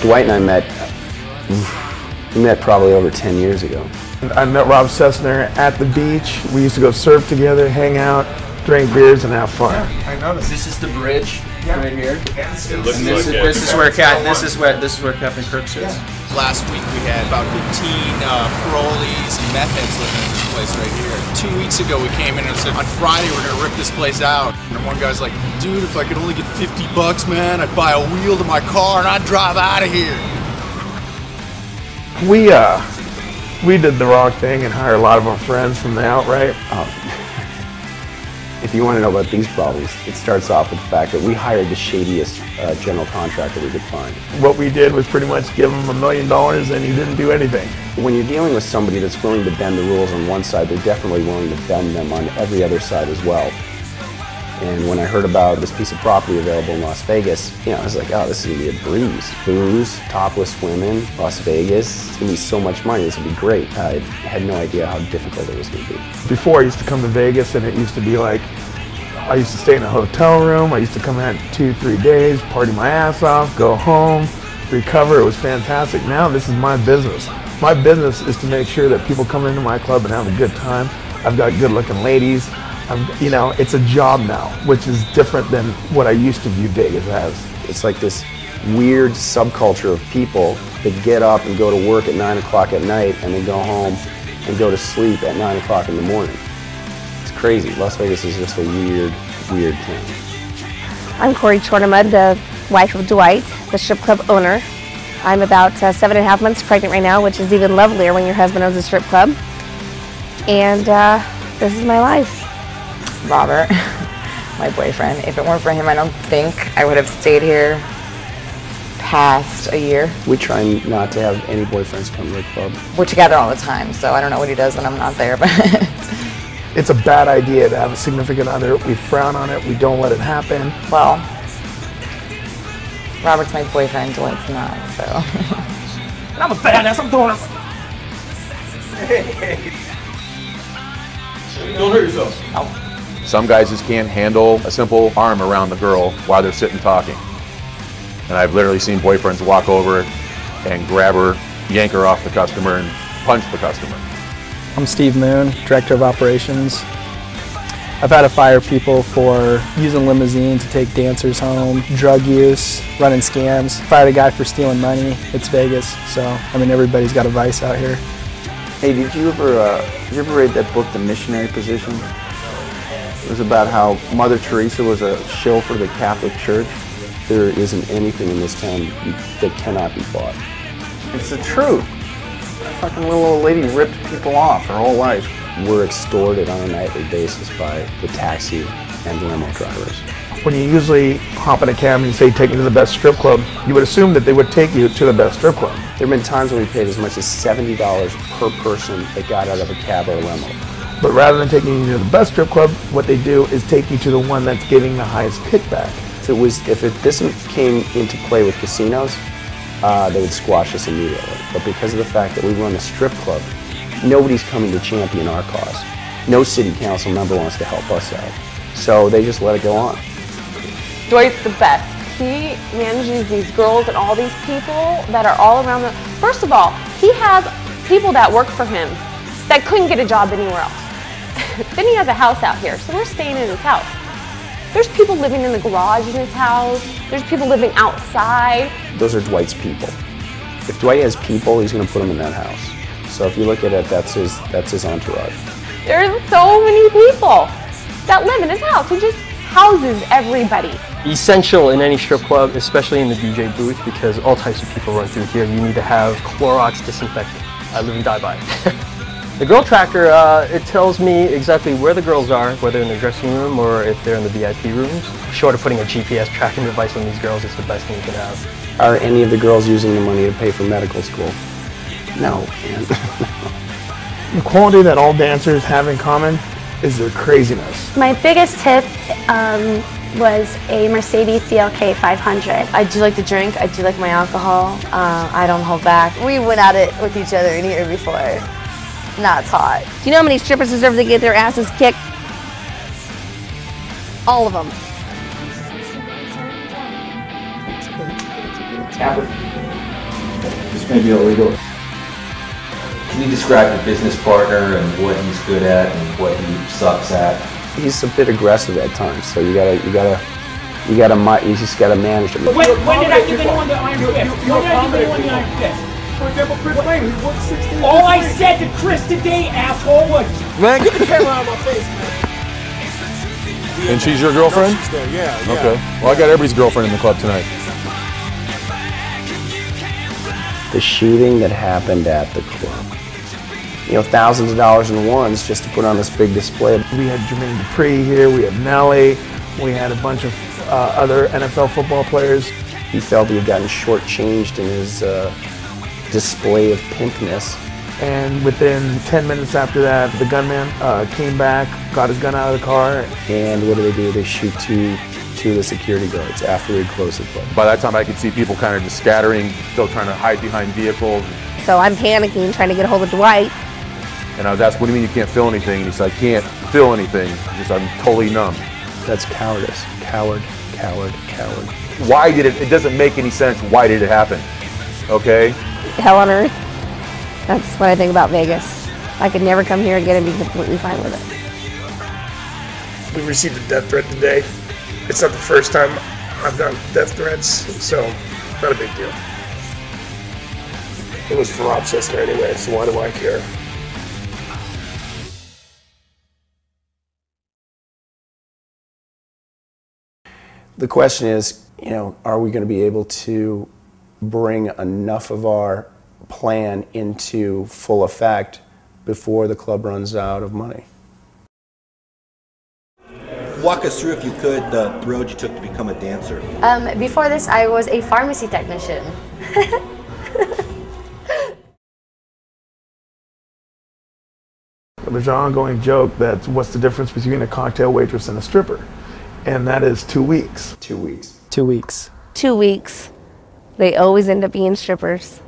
Dwight and I met, we met probably over 10 years ago. I met Rob Sessner at the beach. We used to go surf together, hang out, drink beers, and have fun. Yeah, I noticed. This is the bridge right here. This is where Captain Kirk sits. Yeah. Last week we had about 15 parolees and meth heads living in this place right here. 2 weeks ago we came in and said, on Friday we're gonna rip this place out. And one guy's like, dude, if I could only get 50 bucks, man, I'd buy a wheel to my car and I'd drive out of here. We did the wrong thing and hired a lot of our friends from the outright. If you want to know about these problems, it starts off with the fact that we hired the shadiest general contractor we could find. What we did was pretty much give him $1 million and he didn't do anything. When you're dealing with somebody that's willing to bend the rules on one side, they're definitely willing to bend them on every other side as well. And when I heard about this piece of property available in Las Vegas, I was like, oh, this is going to be a breeze. Booze, topless women, Las Vegas, it's going to be so much money, this would be great. I had no idea how difficult it was going to be. Before I used to come to Vegas and it used to be like, I used to stay in a hotel room, I used to come out 2-3 days, party my ass off, go home, recover, it was fantastic. Now this is my business. My business is to make sure that people come into my club and have a good time. I've got good looking ladies. It's a job now, which is different than what I used to view Vegas as. It's like this weird subculture of people that get up and go to work at 9 o'clock at night and then go home and go to sleep at 9 o'clock in the morning. It's crazy. Las Vegas is just a weird, weird town. I'm Corey Chornamud, the wife of Dwight, the strip club owner. I'm about 7.5 months pregnant right now, which is even lovelier when your husband owns a strip club. And this is my life. Robert, my boyfriend. If it weren't for him, I don't think I would have stayed here past a year. We try not to have any boyfriends come to the club. We're together all the time, so I don't know what he does when I'm not there, but it's a bad idea to have a significant other. We frown on it, we don't let it happen. Well, Robert's my boyfriend, Dwight's not, so. And I'm a badass, I'm doing it. Don't hurt yourself. Oh. Some guys just can't handle a simple arm around the girl while they're sitting talking. And I've literally seen boyfriends walk over and grab her, yank her off the customer, and punch the customer. I'm Steve Moon, Director of Operations. I've had to fire people for using limousine to take dancers home, drug use, running scams. Fired a guy for stealing money. It's Vegas, so everybody's got a vice out here. Hey, did you ever read that book, The Missionary Position? It was about how Mother Teresa was a shill for the Catholic Church. There isn't anything in this town that cannot be bought. It's the truth. Fucking little old lady ripped people off her whole life. We're extorted on a nightly basis by the taxi and limo drivers. When you usually hop in a cab and you say, take me to the best strip club, you would assume that they would take you to the best strip club. There have been times when we paid as much as $70 per person that got out of a cab or a limo. But rather than taking you to the best strip club, what they do is take you to the one that's giving the highest kickback. If this came into play with casinos, they would squash us immediately. But because of the fact that we run a strip club, nobody's coming to champion our cause. No city council member wants to help us out. So they just let it go on. Dwight's the best. He manages these girls and all these people that are all around the... First of all, he has people that work for him that couldn't get a job anywhere else. Then he has a house out here, so we're staying in his house. There's people living in the garage in his house. There's people living outside. Those are Dwight's people. If Dwight has people, he's going to put them in that house. So if you look at it, that's his entourage. There's so many people that live in his house. He just houses everybody. Essential in any strip club, especially in the DJ booth, because all types of people run through here. You need to have Clorox disinfectant. I live and die by it. The girl tracker, it tells me exactly where the girls are, whether in their dressing room or if they're in the VIP rooms. Short of putting a GPS tracking device on these girls, it's the best thing you can have. Are any of the girls using the money to pay for medical school? No. The quality that all dancers have in common is their craziness. My biggest tip was a Mercedes CLK 500. I do like to drink, I do like my alcohol, I don't hold back. We went at it with each other in here before. Not hot. Do you know how many strippers deserve to get their asses kicked? All of them. maybe illegal. Can you describe your business partner and what he's good at and what he sucks at? He's a bit aggressive at times, so you just gotta manage him. When did I give anyone the iron fist? When did I give anyone the iron fist? For example, Chris Lane, he worked 16 All I said to Chris today, asshole, was, man, get the camera out of my face, man. And she's your girlfriend? No, she's there, yeah. Okay. Well, I got everybody's girlfriend in the club tonight. The shooting that happened at the club. You know, thousands of dollars in ones just to put on this big display. We had Jermaine Dupri here, we had Nelly, we had a bunch of other NFL football players. He felt he had gotten shortchanged in his display of pimpness. And within 10 minutes after that, the gunman came back, got his gun out of the car. And what do? They shoot two of the security guards after we closed the club. By that time, I could see people kind of just scattering, still trying to hide behind vehicles. So I'm panicking, trying to get a hold of Dwight. And I was asking, what do you mean you can't feel anything? And he said, I can't feel anything, I'm totally numb. That's cowardice. Coward, coward, coward. Why did it doesn't make any sense, why did it happen? Okay? Hell on earth. That's what I think about Vegas. I could never come here again and be completely fine with it. We received a death threat today. It's not the first time I've gotten death threats, so not a big deal. It was for Rob's sister anyway, so why do I care? The question is, you know, are we going to be able to bring enough of our plan into full effect before the club runs out of money? Walk us through, if you could, the road you took to become a dancer. Before this, I was a pharmacy technician. There's an ongoing joke that what's the difference between a cocktail waitress and a stripper? And that is 2 weeks. 2 weeks. 2 weeks. 2 weeks. They always end up being strippers.